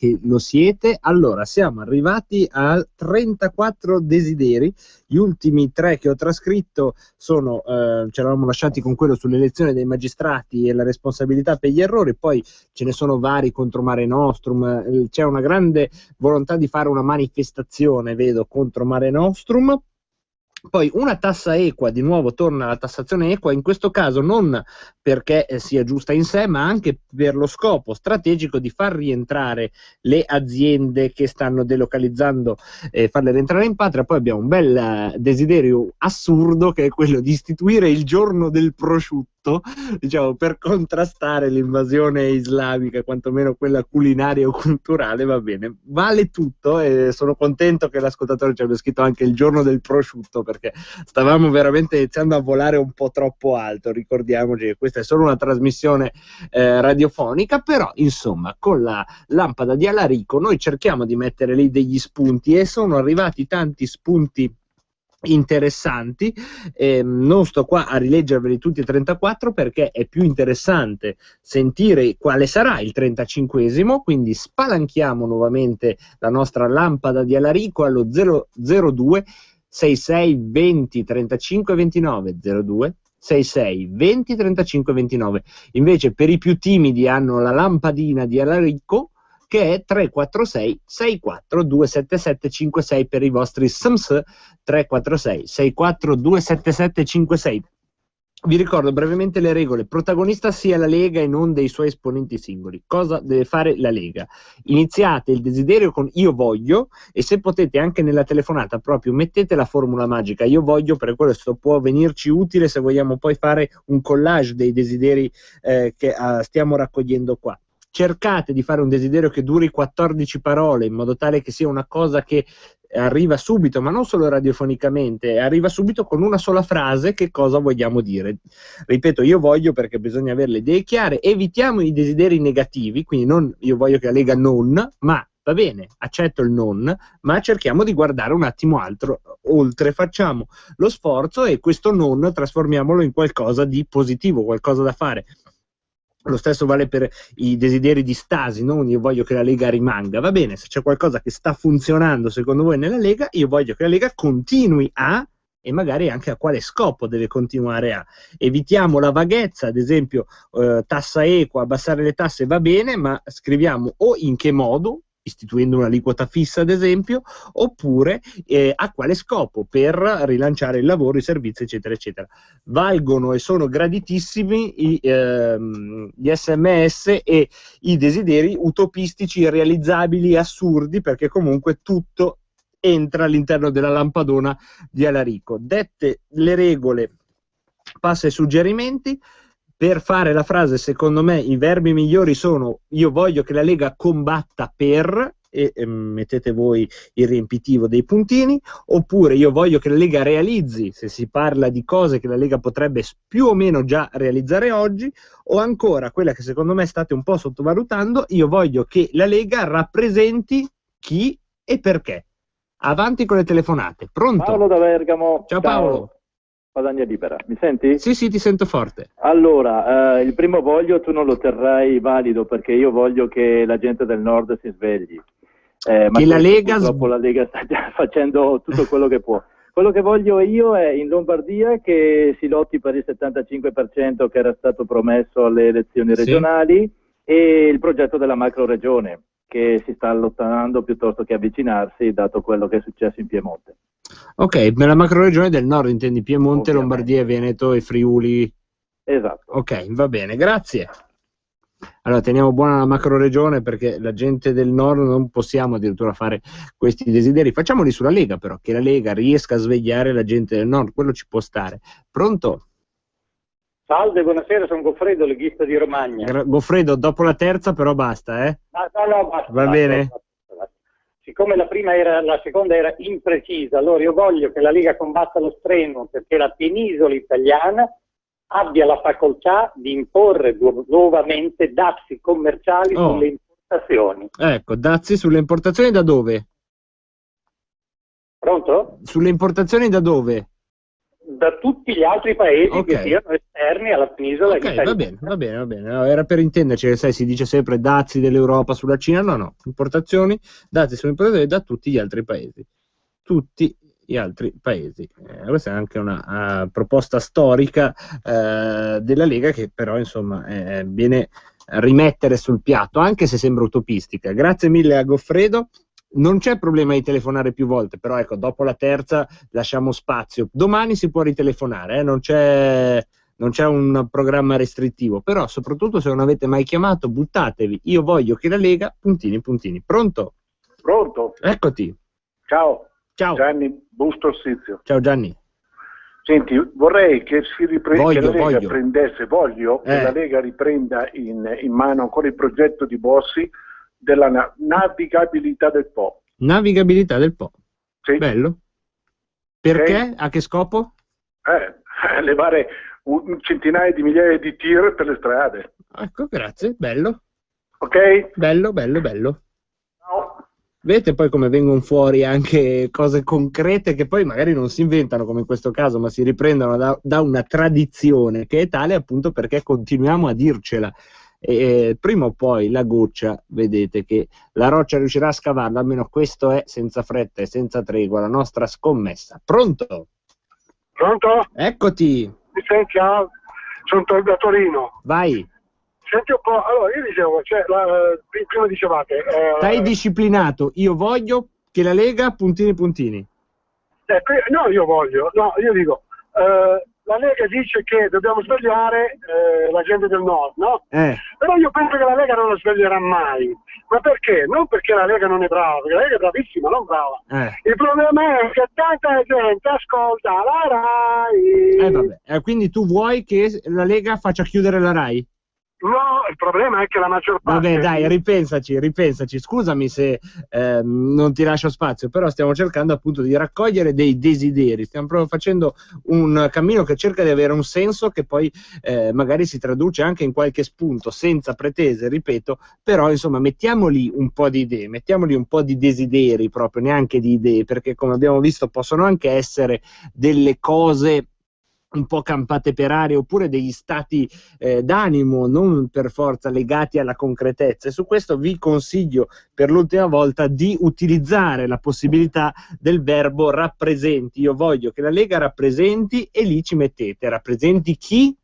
che lo siete. Allora, siamo arrivati a 34 desideri. Gli ultimi 3 che ho trascritto sono, ci eravamo lasciati con quello sull'elezione dei magistrati e la responsabilità per gli errori, poi ce ne sono vari contro Mare Nostrum, c'è una grande volontà di fare una manifestazione, vedo, contro Mare Nostrum. Poi una tassa equa, di nuovo torna la tassazione equa, in questo caso non perché sia giusta in sé, ma anche per lo scopo strategico di far rientrare le aziende che stanno delocalizzando, farle rientrare in patria. Poi abbiamo un bel desiderio assurdo, che è quello di istituire il giorno del prosciutto, diciamo, per contrastare l'invasione islamica, quantomeno quella culinaria o culturale. Va bene, vale tutto, e sono contento che l'ascoltatore ci abbia scritto anche il giorno del prosciutto, perché stavamo veramente iniziando a volare un po' troppo alto. Ricordiamoci che questa è solo una trasmissione radiofonica, però insomma con la lampada di Alarico noi cerchiamo di mettere lì degli spunti, e sono arrivati tanti spunti interessanti. Non sto qua a rileggerveli tutti e 34, perché è più interessante sentire quale sarà il 35esimo, quindi spalanchiamo nuovamente la nostra lampada di Alarico allo 002 66 20 35 29 02 66 20 35 29. Invece per i più timidi hanno la lampadina di Alarico, che è 346 64 277 56 per i vostri SMS, 346 64 277 56. Vi ricordo brevemente le regole: protagonista sia la Lega e non dei suoi esponenti singoli. Cosa deve fare la Lega? Iniziate il desiderio con io voglio, e se potete anche nella telefonata proprio mettete la formula magica io voglio, perché questo può venirci utile se vogliamo poi fare un collage dei desideri che stiamo raccogliendo qua. Cercate di fare un desiderio che duri 14 parole, in modo tale che sia una cosa che arriva subito, ma non solo radiofonicamente, arriva subito con una sola frase che cosa vogliamo dire. Ripeto, io voglio, perché bisogna avere le idee chiare. Evitiamo i desideri negativi, quindi non io voglio che la Lega non, ma va bene, accetto il non, ma cerchiamo di guardare un attimo altro, oltre, facciamo lo sforzo e questo non trasformiamolo in qualcosa di positivo, qualcosa da fare. Lo stesso vale per i desideri di stasi, non io voglio che la Lega rimanga. Va bene, se c'è qualcosa che sta funzionando secondo voi nella Lega, io voglio che la Lega continui a, e magari anche a quale scopo deve continuare a. Evitiamo la vaghezza, ad esempio tassa equa, abbassare le tasse va bene, ma scriviamo o in che modo, istituendo un'aliquota fissa ad esempio, oppure a quale scopo, per rilanciare il lavoro, i servizi, eccetera eccetera. Valgono e sono graditissimi gli SMS e i desideri utopistici, irrealizzabili, assurdi, perché comunque tutto entra all'interno della lampadona di Alarico. Dette le regole, passo ai suggerimenti. Per fare la frase, secondo me, i verbi migliori sono io voglio che la Lega combatta per, e mettete voi il riempitivo dei puntini, oppure io voglio che la Lega realizzi, se si parla di cose che la Lega potrebbe più o meno già realizzare oggi, o ancora quella che secondo me state un po' sottovalutando, io voglio che la Lega rappresenti chi e perché. Avanti con le telefonate. Pronto? Paolo da Bergamo. Ciao Paolo. Guadagna libera, mi senti? Sì, sì, ti sento forte. Allora, il primo voglio tu non lo terrai valido, perché io voglio che la gente del nord si svegli. Ma che la Lega purtroppo la Lega sta già facendo tutto quello che può. Quello che voglio io è in Lombardia che si lotti per il 75% che era stato promesso alle elezioni regionali, e il progetto della macro regione, che si sta allontanando piuttosto che avvicinarsi, dato quello che è successo in Piemonte. Ok, nella macroregione del nord intendi Piemonte, Ovviamente. Lombardia, Veneto e Friuli. Esatto. Ok, va bene, grazie. Allora teniamo buona la macroregione, perché la gente del nord non possiamo addirittura fare questi desideri. Facciamoli sulla Lega, però, che la Lega riesca a svegliare la gente del nord, quello ci può stare. Pronto? Salve, buonasera, sono Goffredo, leghista di Romagna. Goffredo, dopo la terza però basta, eh? No, basta. Va bene? Basta. Siccome la seconda era imprecisa, allora io voglio che la Lega combatta lo strenuo perché la penisola italiana abbia la facoltà di imporre nuovamente dazi commerciali sulle importazioni. Ecco, dazi sulle importazioni da dove? Pronto? Sulle importazioni da dove? da tutti gli altri paesi che siano esterni alla penisola italiana. Va bene. No, era per intenderci, sai, si dice sempre dazi dell'Europa sulla Cina, no, importazioni, dazi sono importazioni da tutti gli altri paesi. Tutti gli altri paesi. Questa è anche una proposta storica della Lega che però insomma viene a rimettere sul piatto, anche se sembra utopistica. Grazie mille a Goffredo. Non c'è problema di telefonare più volte, però ecco, dopo la terza lasciamo spazio. Domani si può ritelefonare, non c'è un programma restrittivo, però soprattutto se non avete mai chiamato, buttatevi. Io voglio che la Lega, puntini. Pronto? Pronto? Eccoti. Ciao. Ciao. Gianni Busto Orsizio. Ciao Gianni. Senti, vorrei che la Lega che la Lega riprenda in mano ancora il progetto di Bossi della navigabilità del Po. Navigabilità del Po. Sì. Bello. Perché? Okay. A che scopo? Levare un centinaia di migliaia di tir per le strade. Ecco, grazie, bello. Ok? Bello. Ciao. Vedete poi come vengono fuori anche cose concrete che poi magari non si inventano come in questo caso, ma si riprendono da una tradizione che è tale appunto perché continuiamo a dircela. E prima o poi la goccia, vedete che la roccia riuscirà a scavarla, almeno questo è, senza fretta e senza tregua, la nostra scommessa. Pronto? Pronto? Eccoti. Mi senti? Sono da Torino. Vai. Senti un po', allora io dicevo, prima dicevate... Stai disciplinato, io voglio che la Lega, puntini. No, io dico... la Lega dice che dobbiamo svegliare la gente del nord, no? Però io penso che la Lega non la sveglierà mai. Ma perché? Non perché la Lega non è brava, perché la Lega è bravissima, non brava. Il problema è che tanta gente ascolta la RAI. Quindi tu vuoi che la Lega faccia chiudere la RAI? No, il problema è che la maggior parte... Vabbè, dai, ripensaci. Scusami se non ti lascio spazio, però stiamo cercando appunto di raccogliere dei desideri. Stiamo proprio facendo un cammino che cerca di avere un senso che poi magari si traduce anche in qualche spunto, senza pretese, ripeto, però insomma mettiamoli un po' di idee, mettiamoli un po' di desideri proprio, neanche di idee, perché come abbiamo visto possono anche essere delle cose un po' campate per aria oppure degli stati d'animo non per forza legati alla concretezza, e su questo vi consiglio per l'ultima volta di utilizzare la possibilità del verbo rappresenti. Io voglio che la Lega rappresenti e lì ci mettete rappresenti chi,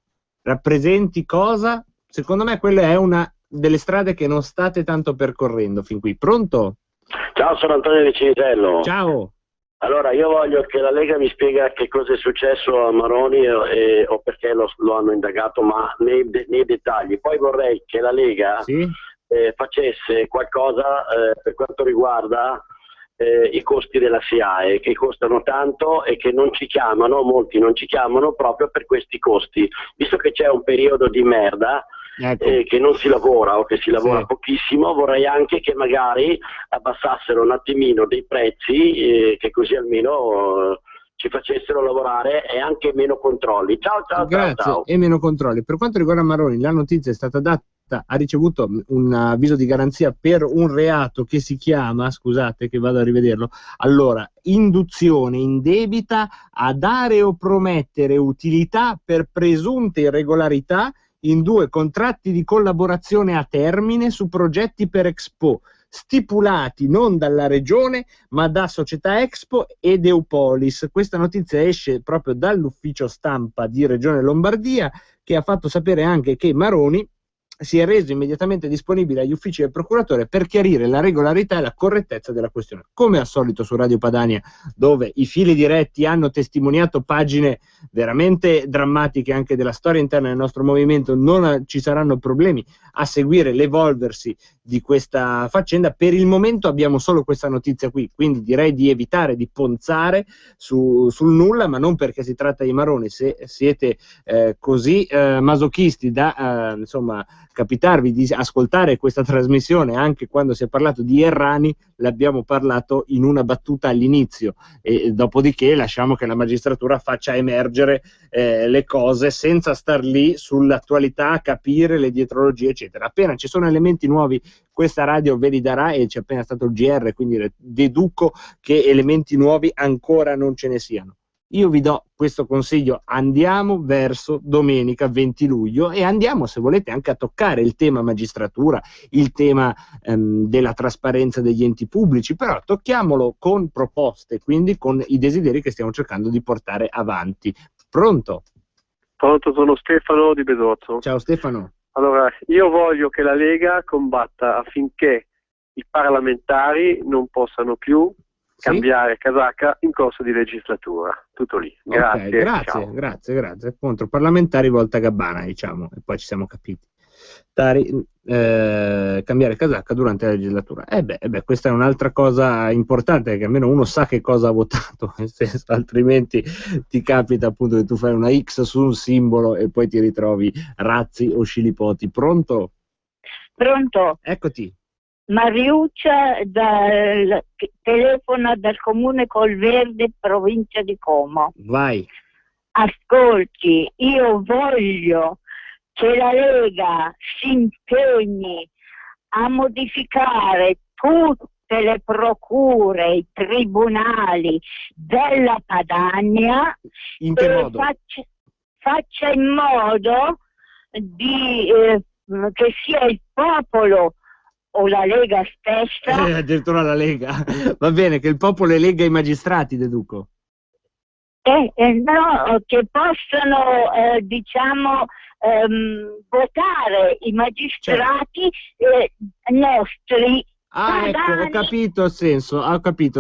rappresenti cosa. Secondo me quella è una delle strade che non state tanto percorrendo fin qui. Pronto? Ciao, sono Antonio di Cinitello. Ciao. Allora, io voglio che la Lega mi spiega che cosa è successo a Maroni o perché lo hanno indagato, ma nei dettagli. Poi vorrei che la Lega facesse qualcosa per quanto riguarda i costi della SIAE, che costano tanto e che non ci chiamano, molti non ci chiamano proprio per questi costi. Visto che c'è un periodo di merda, che non si lavora o che si lavora pochissimo, vorrei anche che magari abbassassero un attimino dei prezzi, che così almeno ci facessero lavorare e anche meno controlli. Grazie. Ciao. E meno controlli. Per quanto riguarda Maroni, la notizia è stata data, ha ricevuto un avviso di garanzia per un reato che si chiama, scusate che vado a rivederlo, allora, induzione indebita a dare o promettere utilità per presunte irregolarità in 2 contratti di collaborazione a termine su progetti per Expo, stipulati non dalla Regione ma da Società Expo ed Eupolis. Questa notizia esce proprio dall'ufficio stampa di Regione Lombardia, che ha fatto sapere anche che Maroni si è reso immediatamente disponibile agli uffici del procuratore per chiarire la regolarità e la correttezza della questione. Come al solito su Radio Padania, dove i fili diretti hanno testimoniato pagine veramente drammatiche anche della storia interna del nostro movimento, non ci saranno problemi a seguire l'evolversi di questa faccenda. Per il momento abbiamo solo questa notizia qui, quindi direi di evitare di ponzare sul nulla, ma non perché si tratta di Maroni. Se siete così masochisti da insomma capitarvi di ascoltare questa trasmissione anche quando si è parlato di Errani, l'abbiamo parlato in una battuta all'inizio, e dopodiché lasciamo che la magistratura faccia emergere le cose senza star lì sull'attualità a capire le dietrologie eccetera. Appena ci sono elementi nuovi questa radio ve li darà, e c'è appena stato il GR, quindi deduco che elementi nuovi ancora non ce ne siano. io vi do questo consiglio: andiamo verso domenica 20 luglio e andiamo, se volete, anche a toccare il tema magistratura, il tema della trasparenza degli enti pubblici, però tocchiamolo con proposte, quindi con i desideri che stiamo cercando di portare avanti. Pronto? Pronto, sono Stefano di Besozzo. Ciao Stefano. Allora, io voglio che la Lega combatta affinché i parlamentari non possano più cambiare casacca in corso di legislatura. Tutto lì. Grazie. Okay, grazie. Contro parlamentari volta Gabbana, diciamo, e poi ci siamo capiti. Cambiare casacca durante la legislatura. Questa è un'altra cosa importante, che almeno uno sa che cosa ha votato, nel senso, altrimenti ti capita appunto che tu fai una X su un simbolo e poi ti ritrovi razzi o scilipoti. Pronto? Pronto? Eccoti. Mariuccia telefona dal comune Colverde, provincia di Como. Vai. Ascolti, io voglio che la Lega si impegni a modificare tutte le procure, i tribunali della Padania. In che modo? Faccia in modo che sia il popolo o la Lega stessa. Addirittura la Lega. Va bene, che il popolo elegga i magistrati, deduco. No, che possono, votare i magistrati nostri. Ecco, ho capito il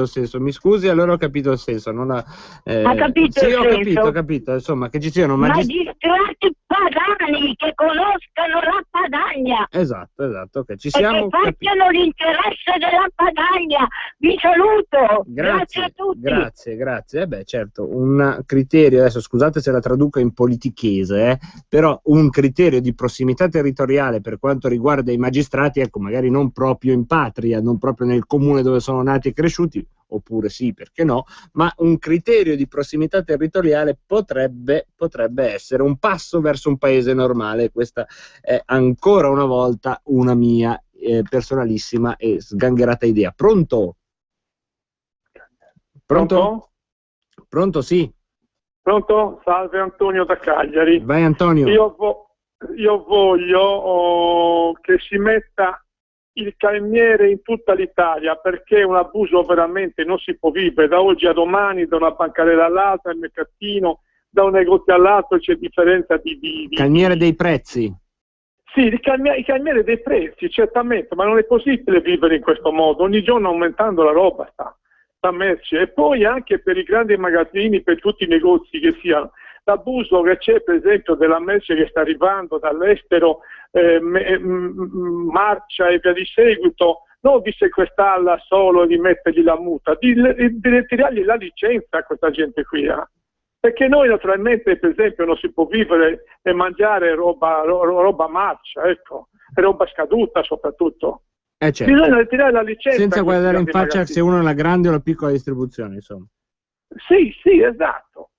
senso, mi scusi, allora ho capito il senso. Ha capito sì, il senso? ho capito, insomma, che ci siano magistrati padani che conoscano la Padania. Esatto, ok, ci siamo. E che facciano l'interesse della Padania. Vi saluto. Grazie a tutti. Grazie. Certo, un criterio, adesso scusate se la traduco in politichese, però un criterio di prossimità territoriale per quanto riguarda i magistrati, ecco, magari non proprio in patria, non proprio nel comune dove sono nati e cresciuti, oppure sì, perché no, ma un criterio di prossimità territoriale potrebbe essere un passo verso un paese normale. Questa è ancora una volta una mia personalissima e sgangherata idea. Pronto? Pronto, sì. Pronto? Salve, Antonio da Cagliari. Vai Antonio. Io voglio che si metta il calmiere in tutta l'Italia, perché è un abuso veramente, non si può vivere da oggi a domani, da una bancarella all'altra, al mercatino, da un negozio all'altro c'è differenza di calmiere dei prezzi. Sì, il calmiere dei prezzi, certamente, ma non è possibile vivere in questo modo, ogni giorno aumentando la roba sta merce, e poi anche per i grandi magazzini, per tutti i negozi che siano. L'abuso che c'è, per esempio, della merce che sta arrivando dall'estero, marcia e via di seguito, non di sequestrarla solo e di mettergli la multa, di ritirargli la licenza a questa gente qui. Perché noi naturalmente, per esempio, non si può vivere e mangiare roba marcia, ecco, e roba scaduta soprattutto. Certo. Bisogna ritirare la licenza. Senza guardare in faccia se uno è la grande o la piccola distribuzione, insomma. Sì, esatto.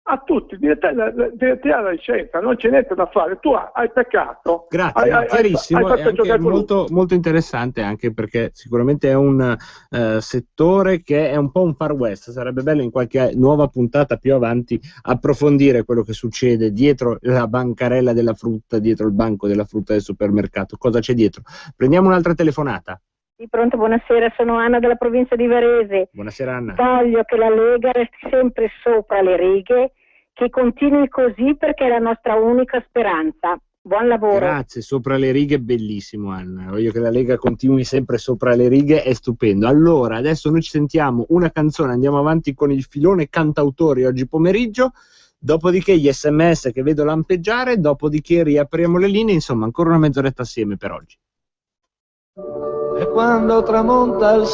A tutti, di tirare la licenza, non c'è niente da fare. Tu hai peccato. Grazie, chiarissimo, è anche molto interessante, anche perché sicuramente è un settore che è un po' un far west. Sarebbe bello in qualche nuova puntata più avanti approfondire quello che succede dietro la bancarella della frutta, dietro il banco della frutta del supermercato. Cosa c'è dietro? Prendiamo un'altra telefonata. Sì, pronto, buonasera, sono Anna della provincia di Varese. Buonasera Anna. Voglio che la Lega resti sempre sopra le righe, che continui così perché è la nostra unica speranza. Buon lavoro. Grazie, sopra le righe, bellissimo Anna. Voglio che la Lega continui sempre sopra le righe, è stupendo. Allora, adesso noi ci sentiamo una canzone, andiamo avanti con il filone cantautori oggi pomeriggio, dopodiché gli SMS che vedo lampeggiare, dopodiché riapriamo le linee, insomma ancora una mezz'oretta assieme per oggi. E quando tramonta il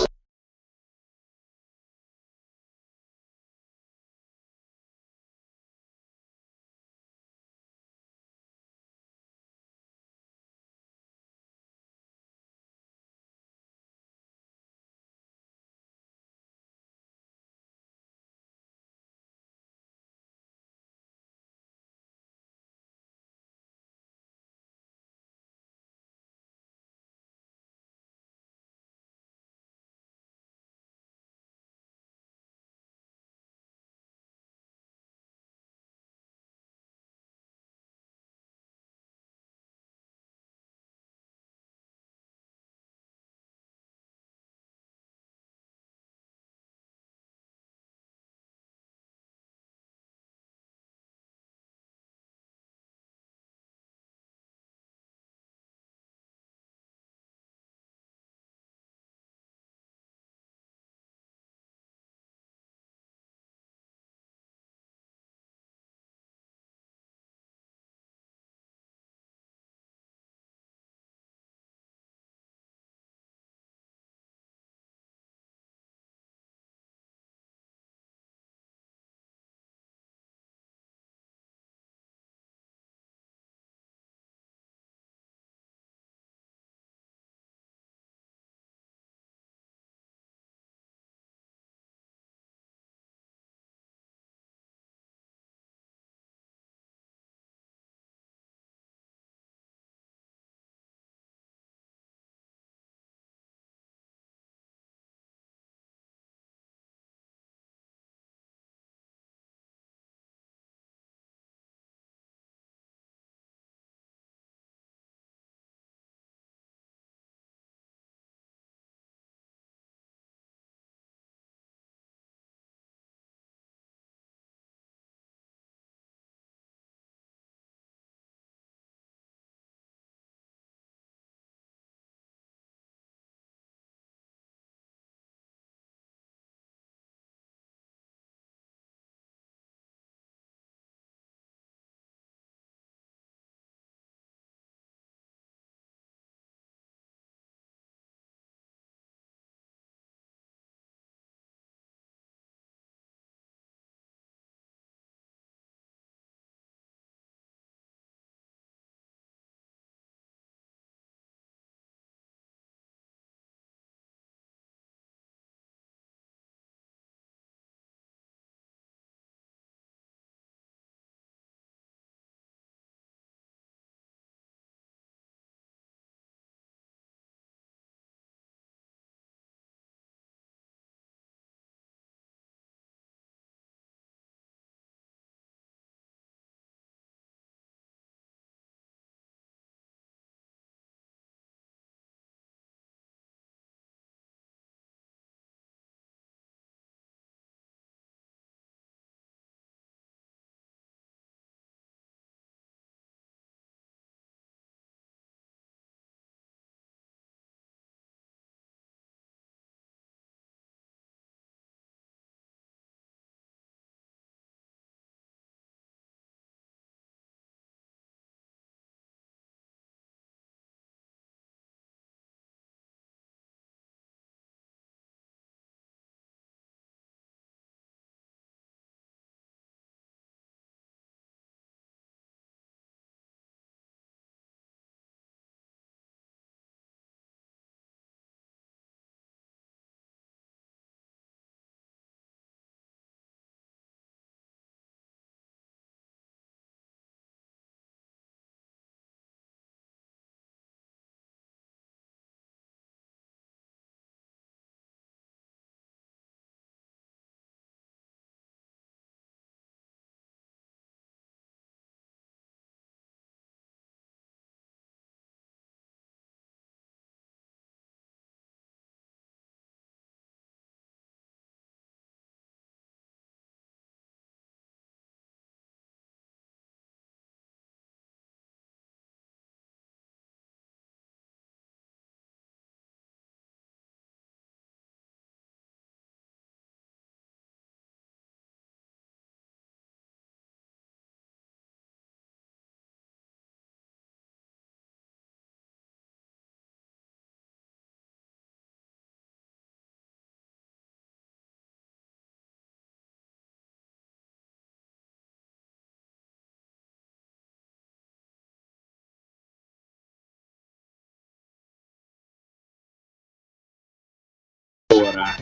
Allora,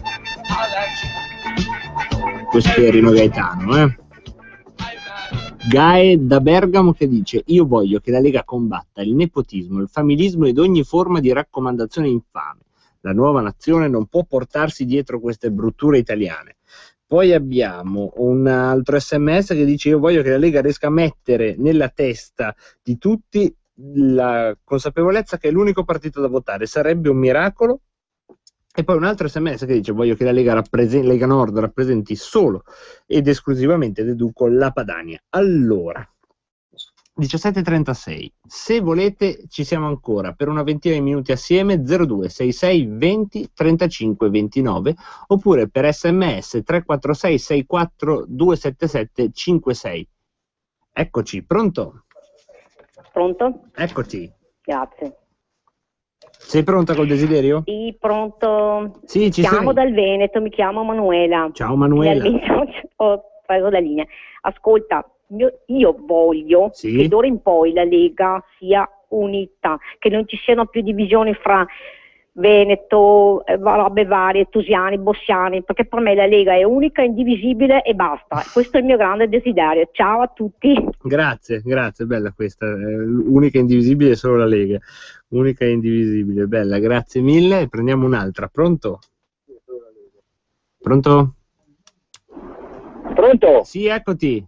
questo è Rino Gaetano, Gae da Bergamo che dice: io voglio che la Lega combatta il nepotismo, il familismo ed ogni forma di raccomandazione infame. La nuova nazione non può portarsi dietro queste brutture italiane. Poi abbiamo un altro SMS che dice: io voglio che la Lega riesca a mettere nella testa di tutti la consapevolezza che è l'unico partito da votare, sarebbe un miracolo. E poi un altro SMS che dice: voglio che la Lega Nord rappresenti solo ed esclusivamente, deduco, la Padania. Allora, 17:36, se volete ci siamo ancora per una ventina di minuti assieme. 0266 20 35 29 oppure per SMS 346 64 277 56. Eccoci, pronto? Pronto? Eccoci. Grazie. Sei pronta col desiderio? Sì, pronto. Sì, ci Chiamo sei. dal Veneto, mi chiamo Manuela. Ciao Manuela. Ho preso la linea. Ascolta, io voglio che d'ora in poi la Lega sia unita, che non ci siano più divisioni fra Veneto, robe varie, tusiani, bossiani, perché per me la Lega è unica, indivisibile e basta. Questo è il mio grande desiderio. Ciao a tutti. Grazie, bella questa. Unica e indivisibile è solo la Lega. Unica e indivisibile, bella, grazie mille. Prendiamo un'altra. Pronto? Pronto? Pronto? Sì, eccoti.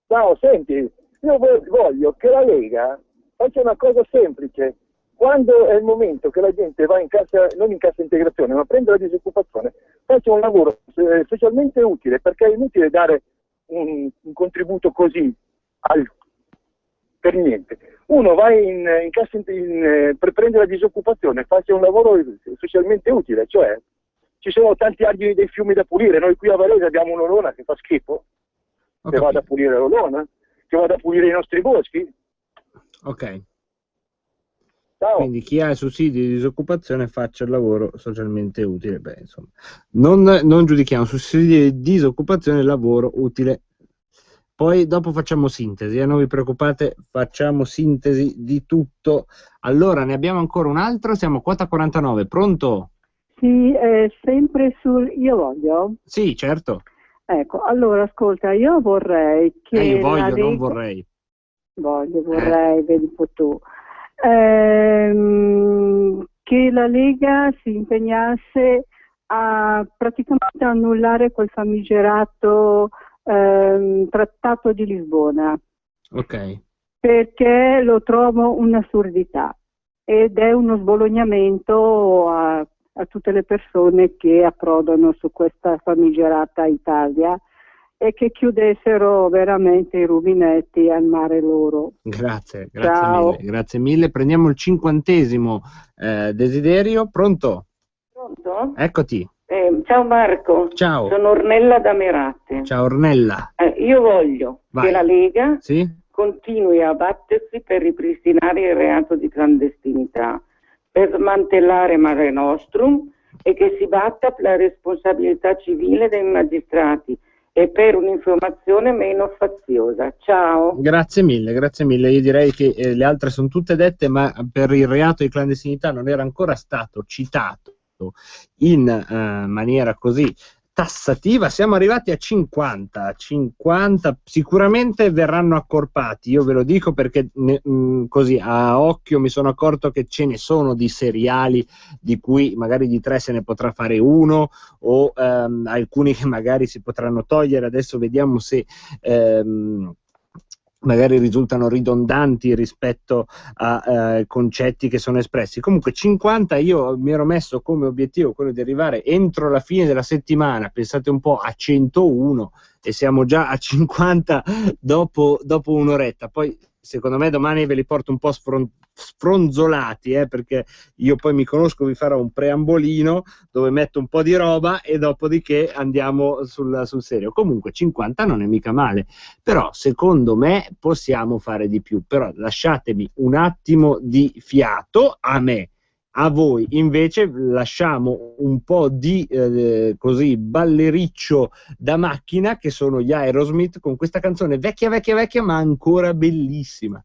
Ciao, senti, io voglio che la Lega faccia una cosa semplice. Quando è il momento che la gente va in cassa, non in cassa integrazione, ma prende la disoccupazione, faccia un lavoro socialmente utile, perché è inutile dare un contributo così per niente. Uno va in cassa per prendere la disoccupazione, faccia un lavoro socialmente utile, cioè ci sono tanti argini dei fiumi da pulire. Noi qui a Varese abbiamo un'olona che fa schifo, che vada a pulire l'olona, che vada a pulire i nostri boschi. Ok. Ciao. Quindi chi ha i sussidi di disoccupazione faccia il lavoro socialmente utile. Beh, insomma, non giudichiamo sussidi di disoccupazione lavoro utile. Poi dopo facciamo sintesi, non vi preoccupate, facciamo sintesi di tutto. Allora, ne abbiamo ancora un altro, siamo a quota 49, pronto? Sì, sempre sul io voglio? Sì, certo. Ecco, allora ascolta, io vorrei che io voglio, la Lega... non vorrei. Vorrei, vedi un po' tu. Che la Lega si impegnasse a praticamente annullare quel famigerato Trattato di Lisbona. Ok. Perché lo trovo un'assurdità ed è uno sbolognamento a tutte le persone che approdano su questa famigerata Italia e che chiudessero veramente i rubinetti al mare loro. Grazie mille. Prendiamo il 50° desiderio. Pronto? Pronto? Eccoti. Ciao Marco. Ciao. Sono Ornella da Merate. Ciao Ornella. Io voglio che la Lega continui a battersi per ripristinare il reato di clandestinità, per smantellare Mare Nostrum e che si batta per la responsabilità civile dei magistrati e per un'informazione meno faziosa. Ciao. Grazie mille, grazie mille. Io direi che le altre sono tutte dette, ma per il reato di clandestinità non era ancora stato citato in maniera così tassativa. Siamo arrivati a 50, sicuramente verranno accorpati, io ve lo dico perché così a occhio mi sono accorto che ce ne sono di seriali di cui magari di 3 se ne potrà fare uno o alcuni che magari si potranno togliere. Adesso vediamo se magari risultano ridondanti rispetto a concetti che sono espressi. Comunque 50 io mi ero messo come obiettivo quello di arrivare entro la fine della settimana, pensate un po', a 101 e siamo già a 50 dopo un'oretta. Poi secondo me domani ve li porto un po' sfronzolati, perché io poi mi conosco, vi farò un preambolino dove metto un po' di roba e dopodiché andiamo sul serio. Comunque 50 non è mica male, però secondo me possiamo fare di più. Però lasciatemi un attimo di fiato a me. A voi invece lasciamo un po' di così ballericcio da macchina, che sono gli Aerosmith, con questa canzone vecchia ma ancora bellissima.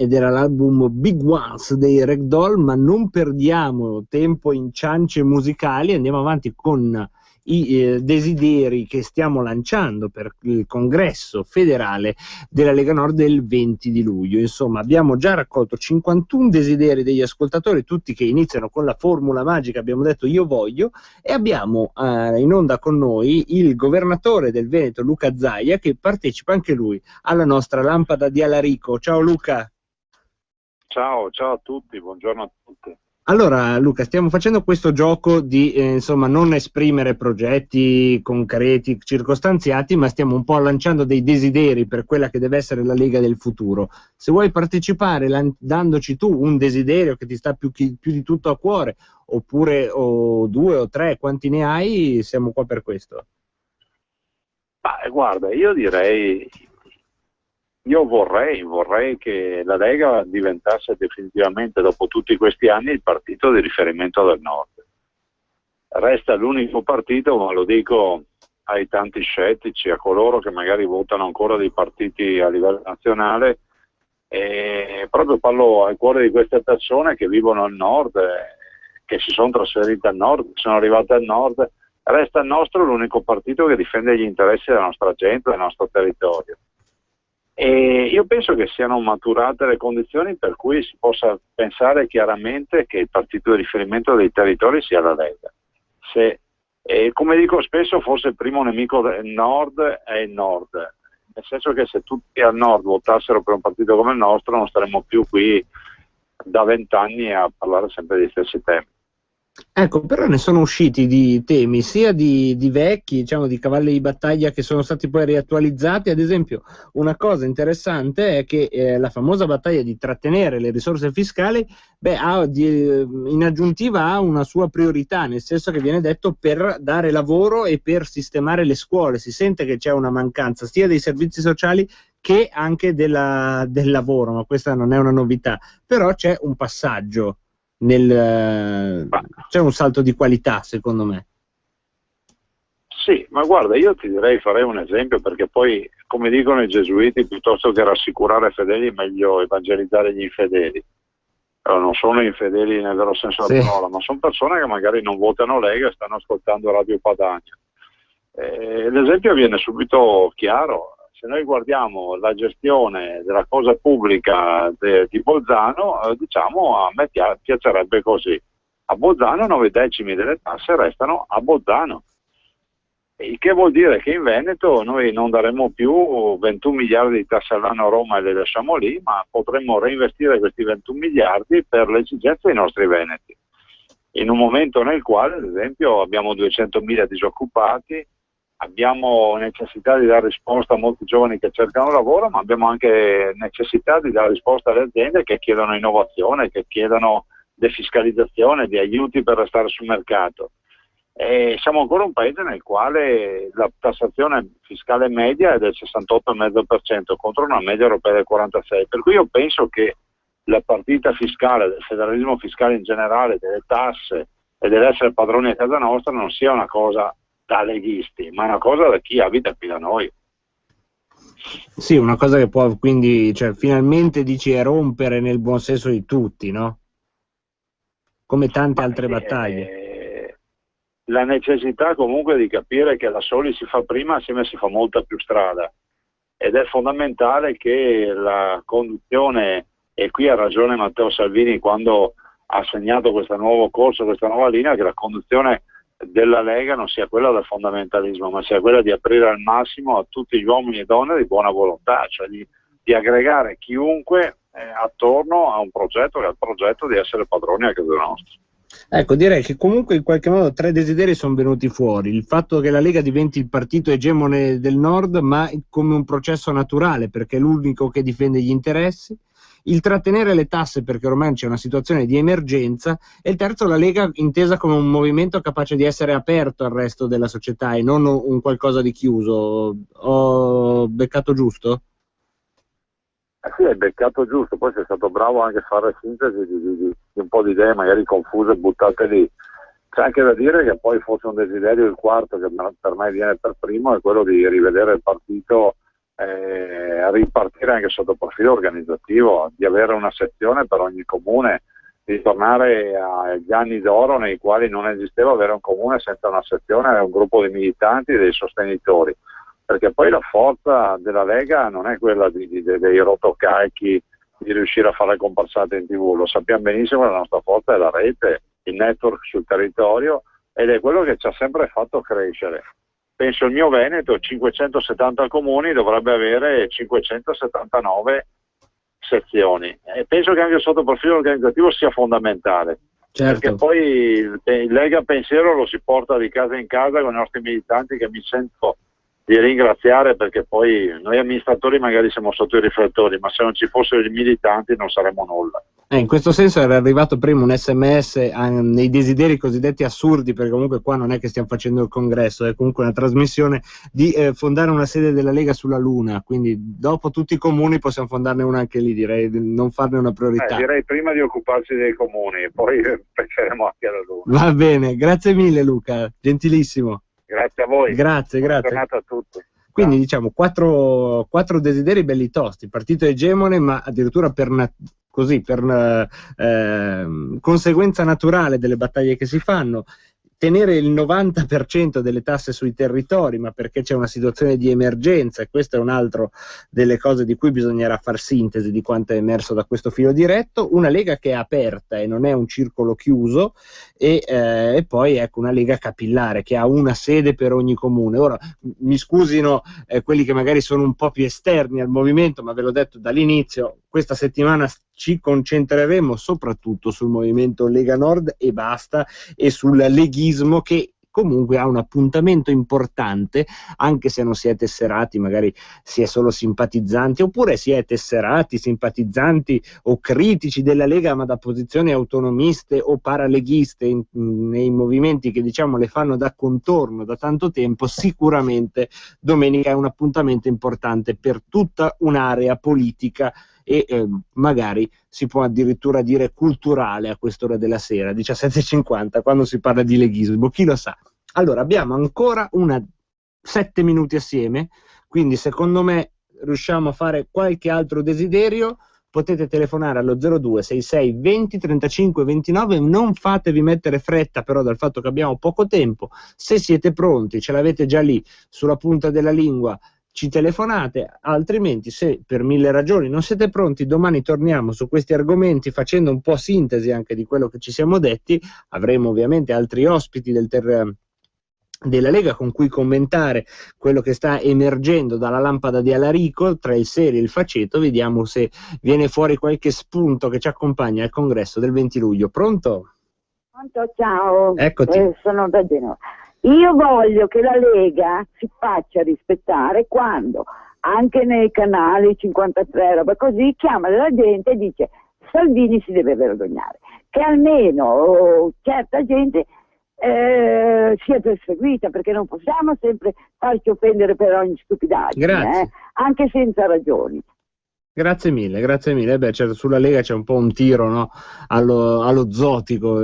ed era l'album Big Ones dei Ragdoll, ma non perdiamo tempo in ciance musicali, andiamo avanti con i desideri che stiamo lanciando per il congresso federale della Lega Nord del 20 di luglio. Insomma, abbiamo già raccolto 51 desideri degli ascoltatori, tutti che iniziano con la formula magica, abbiamo detto io voglio, e abbiamo in onda con noi il governatore del Veneto, Luca Zaia, che partecipa anche lui alla nostra lampada di Alarico. Ciao Luca. Ciao a tutti, buongiorno a tutti. Allora Luca, stiamo facendo questo gioco di insomma non esprimere progetti concreti, circostanziati, ma stiamo un po' lanciando dei desideri per quella che deve essere la Lega del futuro. Se vuoi partecipare dandoci tu un desiderio che ti sta più di tutto a cuore, oppure o 2 o 3, quanti ne hai, siamo qua per questo. Guarda, io vorrei che la Lega diventasse definitivamente, dopo tutti questi anni, il partito di riferimento del Nord. Resta l'unico partito, ma lo dico ai tanti scettici, a coloro che magari votano ancora dei partiti a livello nazionale, e proprio parlo al cuore di queste persone che vivono al Nord, che si sono trasferite al Nord, che sono arrivate al Nord. Resta il nostro l'unico partito che difende gli interessi della nostra gente, del nostro territorio. E io penso che siano maturate le condizioni per cui si possa pensare chiaramente che il partito di riferimento dei territori sia la Lega. Come dico spesso, forse il primo nemico del Nord è il Nord, nel senso che se tutti al Nord votassero per un partito come il nostro non staremmo più qui da 20 anni a parlare sempre degli stessi temi. Ecco, però ne sono usciti di temi sia di vecchi, diciamo di cavalli di battaglia, che sono stati poi riattualizzati. Ad esempio, una cosa interessante è che la famosa battaglia di trattenere le risorse fiscali, in aggiuntiva ha una sua priorità, nel senso che viene detto per dare lavoro e per sistemare le scuole. Si sente che c'è una mancanza sia dei servizi sociali che anche del lavoro, ma questa non è una novità, però c'è un passaggio. C'è un salto di qualità, secondo me. Sì, ma guarda, io ti farei un esempio, perché poi, come dicono i gesuiti, piuttosto che rassicurare i fedeli è meglio evangelizzare gli infedeli. Allora, non sono infedeli nel vero senso della parola, ma sono persone che magari non votano Lega e stanno ascoltando Radio Padania. L'esempio viene subito chiaro. Se noi guardiamo la gestione della cosa pubblica di Bolzano, diciamo a me piacerebbe così. A Bolzano 9 decimi delle tasse restano a Bolzano. Il che vuol dire che in Veneto noi non daremo più 21 miliardi di tasse all'anno a Roma e le lasciamo lì, ma potremmo reinvestire questi 21 miliardi per le esigenze dei nostri veneti. In un momento nel quale, ad esempio, abbiamo 200.000 disoccupati, abbiamo necessità di dare risposta a molti giovani che cercano lavoro, ma abbiamo anche necessità di dare risposta alle aziende che chiedono innovazione, che chiedono defiscalizzazione, di aiuti per restare sul mercato. E siamo ancora un paese nel quale la tassazione fiscale media è del 68,5% contro una media europea del 46%. Per cui io penso che la partita fiscale, del federalismo fiscale in generale, delle tasse e dell'essere padroni a casa nostra non sia una cosa da leghisti, ma è una cosa da chi abita qui da noi. Sì, una cosa che può quindi, finalmente dici, rompere nel buon senso di tutti, no? Come tante altre battaglie. La necessità comunque di capire che da soli si fa prima, assieme si fa molta più strada. Ed è fondamentale che la conduzione, e qui ha ragione Matteo Salvini quando ha segnato questo nuovo corso, questa nuova linea, che la conduzione della Lega non sia quella del fondamentalismo, ma sia quella di aprire al massimo a tutti gli uomini e donne di buona volontà, cioè di aggregare chiunque attorno a un progetto, che è il progetto di essere padroni a casa nostra. Ecco, direi che comunque in qualche modo 3 desideri sono venuti fuori: il fatto che la Lega diventi il partito egemone del Nord, ma come un processo naturale, perché è l'unico che difende gli interessi; il trattenere le tasse perché ormai c'è una situazione di emergenza; e il terzo, la Lega intesa come un movimento capace di essere aperto al resto della società e non un qualcosa di chiuso. Ho beccato giusto? Sì, hai beccato giusto, poi sei stato bravo anche a fare sintesi di un po' di idee magari confuse buttate lì. C'è anche da dire che poi forse un desiderio, il quarto, che per me viene per primo, è quello di rivedere il partito ripartire anche sotto profilo organizzativo, di avere una sezione per ogni comune, di tornare agli anni d'oro nei quali non esisteva avere un comune senza una sezione, un gruppo di militanti e dei sostenitori, perché poi la forza della Lega non è quella dei rotocalchi, di riuscire a fare comparsate in TV, lo sappiamo benissimo, la nostra forza è la rete, il network sul territorio, ed è quello che ci ha sempre fatto crescere. Penso il mio Veneto, 570 comuni, dovrebbe avere 579 sezioni, e penso che anche sotto profilo organizzativo sia fondamentale, perché poi il Lega Pensiero lo si porta di casa in casa con i nostri militanti, che mi sento di ringraziare, perché poi noi amministratori magari siamo sotto i riflettori, ma se non ci fossero i militanti non saremmo nulla. In questo senso era arrivato prima un SMS nei desideri cosiddetti assurdi, perché comunque qua non è che stiamo facendo il congresso, è comunque una trasmissione, di fondare una sede della Lega sulla Luna, quindi dopo tutti i comuni possiamo fondarne una anche lì, direi di non farne una priorità. Direi prima di occuparsi dei comuni, poi penseremo anche alla Luna. Va bene, grazie mille Luca, gentilissimo. Grazie a voi. Grazie. Buona giornata a tutti. Quindi diciamo quattro desideri belli tosti, partito egemone, ma addirittura per conseguenza naturale delle battaglie che si fanno, tenere il 90% delle tasse sui territori, ma perché c'è una situazione di emergenza, e questo è un altro delle cose di cui bisognerà far sintesi di quanto è emerso da questo filo diretto, una Lega che è aperta e non è un circolo chiuso, e poi ecco una Lega capillare che ha una sede per ogni comune. Ora mi scusino quelli che magari sono un po' più esterni al movimento, ma ve l'ho detto dall'inizio, questa settimana ci concentreremo soprattutto sul movimento Lega Nord e basta, e sul leghismo, che comunque ha un appuntamento importante, anche se non si è tesserati, magari si è solo simpatizzanti, oppure si è tesserati, simpatizzanti o critici della Lega, ma da posizioni autonomiste o paraleghiste nei movimenti che diciamo le fanno da contorno da tanto tempo. Sicuramente domenica è un appuntamento importante per tutta un'area politica, e magari si può addirittura dire culturale a quest'ora della sera, 17:50, quando si parla di leghismo, chi lo sa. Allora abbiamo ancora 7 minuti assieme, quindi secondo me riusciamo a fare qualche altro desiderio. Potete telefonare allo 02 66 20 35 29, non fatevi mettere fretta però dal fatto che abbiamo poco tempo. Se siete pronti, ce l'avete già lì sulla punta della lingua, ci telefonate, altrimenti se per 1000 ragioni non siete pronti, domani torniamo su questi argomenti facendo un po' sintesi anche di quello che ci siamo detti. Avremo ovviamente altri ospiti della Lega con cui commentare quello che sta emergendo dalla lampada di Alarico, tra il serio e il faceto. Vediamo se viene fuori qualche spunto che ci accompagna al congresso del 20 luglio. Pronto? Pronto, ciao. Eccoti. Sono da Genova. Io voglio che la Lega si faccia rispettare quando, anche nei canali 53, roba così, chiama la gente e dice Salvini si deve vergognare, che almeno certa gente sia perseguita, perché non possiamo sempre farci offendere per ogni stupidaggine, anche senza ragioni. Grazie mille. Beh, sulla Lega c'è un po' un tiro, no? allo zotico,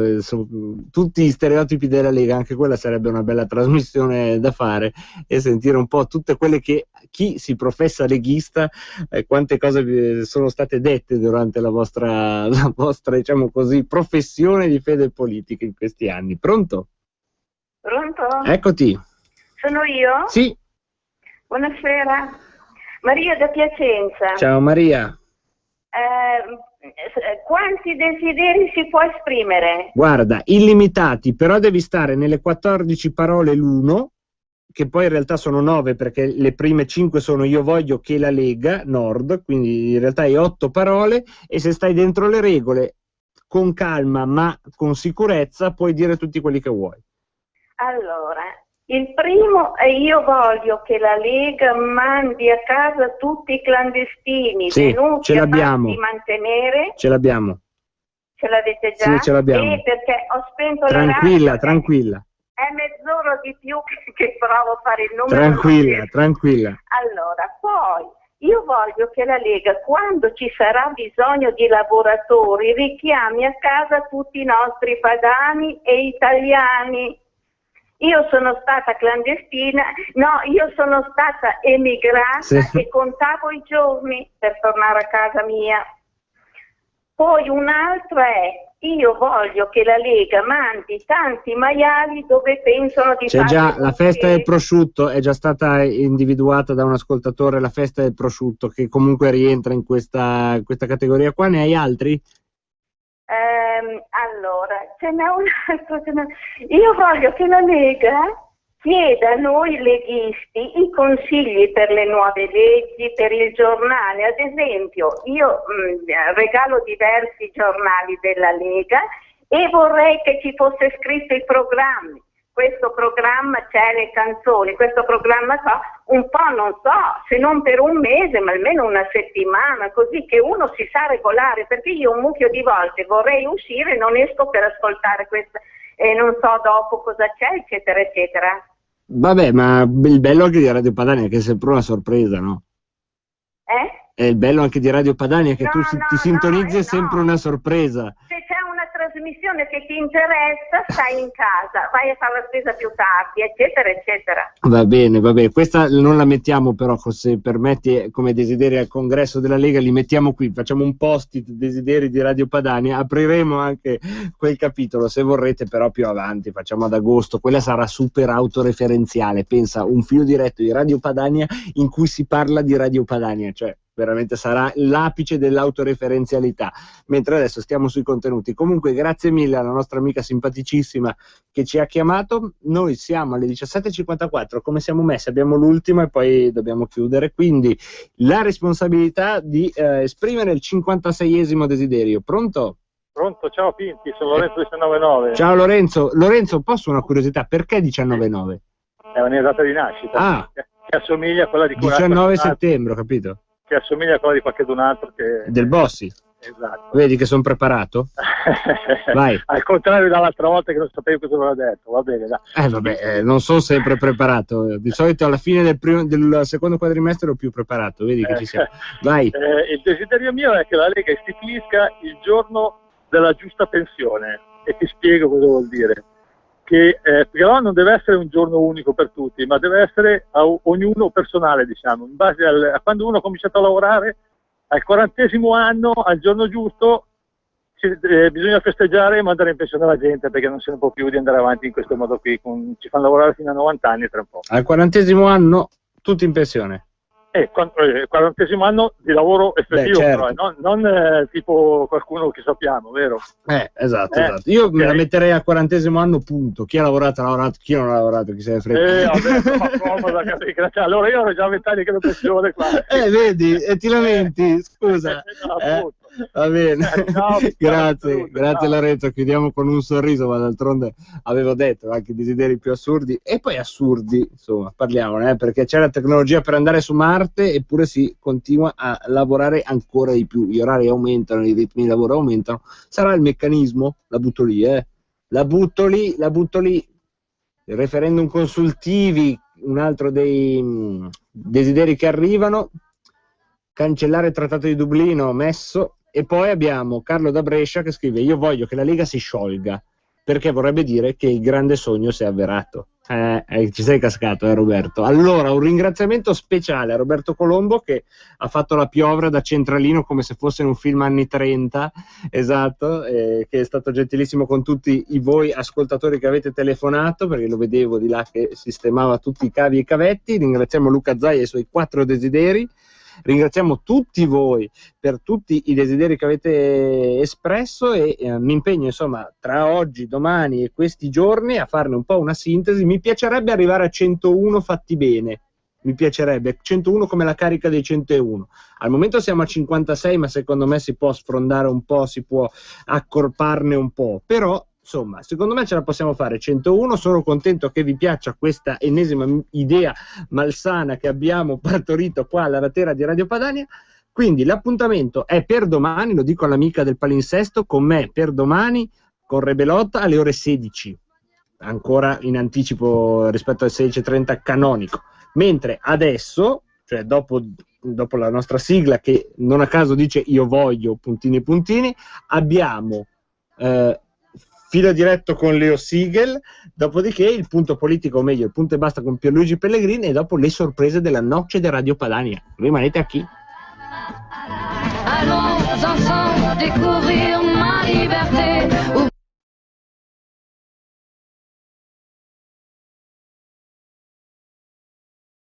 tutti gli stereotipi della Lega, anche quella sarebbe una bella trasmissione da fare, e sentire un po' tutte quelle che chi si professa leghista, quante cose sono state dette durante la vostra diciamo così, professione di fede politica in questi anni. Pronto? Pronto? Eccoti. Sono io? Sì. Buonasera. Maria da Piacenza. Ciao Maria. Quanti desideri si può esprimere? Guarda, illimitati, però devi stare nelle 14 parole l'uno, che poi in realtà sono 9, perché le prime 5 sono io voglio che la Lega Nord, quindi in realtà hai 8 parole, e se stai dentro le regole, con calma ma con sicurezza, puoi dire tutti quelli che vuoi. Allora, il primo è: io voglio che la Lega mandi a casa tutti i clandestini venuti a farsi mantenere. Ce l'abbiamo. Ce l'avete già? Sì, ce l'abbiamo. Perché ho spento la radio. Tranquilla. È mezz'ora di più che provo a fare il numero. Tranquilla. Allora, poi io voglio che la Lega, quando ci sarà bisogno di lavoratori, richiami a casa tutti i nostri padani e italiani. Io sono stata clandestina, no, io sono stata emigrata e contavo i giorni per tornare a casa mia. Poi un'altra è, io voglio che la Lega mandi tanti maiali dove pensano di fare... C'è già la festa del prosciutto, è già stata individuata da un ascoltatore, la festa del prosciutto, che comunque rientra in questa categoria qua. Ne hai altri? Allora, ce n'è un altro. Io voglio che la Lega chieda a noi leghisti i consigli per le nuove leggi, per il giornale. Ad esempio, io regalo diversi giornali della Lega e vorrei che ci fosse scritto i programmi. Questo programma c'è le canzoni, questo programma un po', non so, se non per un mese, ma almeno una settimana, così che uno si sa regolare, perché io un mucchio di volte vorrei uscire e non esco per ascoltare questa, e non so dopo cosa c'è, eccetera, eccetera. Vabbè, ma il bello anche di Radio Padania è che è sempre una sorpresa, no? È il bello anche di Radio Padania che tu ti sintonizzi, è sempre una sorpresa. Se c'è una trasmissione che ti interessa, stai in casa, vai a fare la spesa più tardi, eccetera, eccetera. Va bene, questa non la mettiamo però, se permetti, come desideri al congresso della Lega, li mettiamo qui, facciamo un post-it desideri di Radio Padania, apriremo anche quel capitolo, se vorrete, però più avanti, facciamo ad agosto, quella sarà super autoreferenziale, pensa, un filo diretto di Radio Padania in cui si parla di Radio Padania, cioè veramente sarà l'apice dell'autoreferenzialità, mentre adesso stiamo sui contenuti. Comunque grazie mille alla nostra amica simpaticissima che ci ha chiamato. Noi siamo alle 17:54, come siamo messi? Abbiamo l'ultima e poi dobbiamo chiudere, quindi la responsabilità di esprimere il 56esimo desiderio. Pronto? Pronto, ciao Pinti, sono Lorenzo 199. Ciao Lorenzo, posso una curiosità, perché 19-9? È una data di nascita, che assomiglia a quella di 19 settembre, ho capito? Che assomiglia a quella di qualcun altro che... Del Bossi? Esatto. Vedi che sono preparato? Vai. Al contrario dall'altra volta che non sapevo cosa aveva detto, va bene, dai. Non sono sempre preparato, di solito alla fine del secondo quadrimestre ero più preparato, vedi che ci siamo. Vai. Il desiderio mio è che la Lega istituisca il giorno della giusta pensione, e ti spiego cosa vuol dire. Che però non deve essere un giorno unico per tutti, ma deve essere a ognuno personale, diciamo, in base a quando uno ha cominciato a lavorare, al 40° anno, al giorno giusto, bisogna festeggiare e mandare in pensione la gente, perché non se ne può più di andare avanti in questo modo qui, ci fanno lavorare fino a 90 anni tra un po'. Al 40° anno tutti in pensione? 40° anno di lavoro effettivo, certo. Però, non tipo qualcuno che sappiamo, vero? Esatto. Io me la metterei al 40° anno, punto. Chi ha lavorato ha lavorato, chi non ha lavorato chi se ne frega. Vabbè, comoda, allora io ho già 20 anni che ero pensione qua. Vedi, e ti lamenti, scusa. Va bene, grazie Lorenzo, chiudiamo con un sorriso, ma d'altronde avevo detto anche i desideri più assurdi e poi assurdi, insomma, parliamone, perché c'è la tecnologia per andare su Marte eppure si continua a lavorare ancora di più, gli orari aumentano, i ritmi di lavoro aumentano, sarà il meccanismo? La butto lì, il referendum consultivi, un altro dei desideri che arrivano, cancellare il trattato di Dublino, messo. E poi abbiamo Carlo da Brescia che scrive: io voglio che la Lega si sciolga, perché vorrebbe dire che il grande sogno si è avverato. Ci sei cascato, Roberto. Allora, un ringraziamento speciale a Roberto Colombo, che ha fatto la piovra da centralino come se fosse in un film anni 30, esatto, che è stato gentilissimo con tutti voi ascoltatori che avete telefonato, perché lo vedevo di là che sistemava tutti i cavi e i cavetti. Ringraziamo Luca Zaia e i suoi 4 desideri. Ringraziamo tutti voi per tutti i desideri che avete espresso e mi impegno, insomma, tra oggi, domani e questi giorni a farne un po' una sintesi. Mi piacerebbe arrivare a 101 fatti bene, mi piacerebbe 101 come la carica dei 101. Al momento siamo a 56, ma secondo me si può sfrondare un po', si può accorparne un po', però insomma, secondo me ce la possiamo fare 101, sono contento che vi piaccia questa ennesima idea malsana che abbiamo partorito qua alla ratera di Radio Padania, quindi l'appuntamento è per domani, lo dico all'amica del palinsesto, con me per domani, con Rebelotta alle ore 16, ancora in anticipo rispetto alle 16:30 canonico, mentre adesso, cioè dopo la nostra sigla che non a caso dice io voglio puntini puntini, abbiamo... filo diretto con Leo Siegel, dopodiché il punto politico, o meglio il punto e basta con Pierluigi Pellegrini, e dopo le sorprese della noce di Radio Padania. Rimanete a chi? Allons ensemble découvrir ma liberté.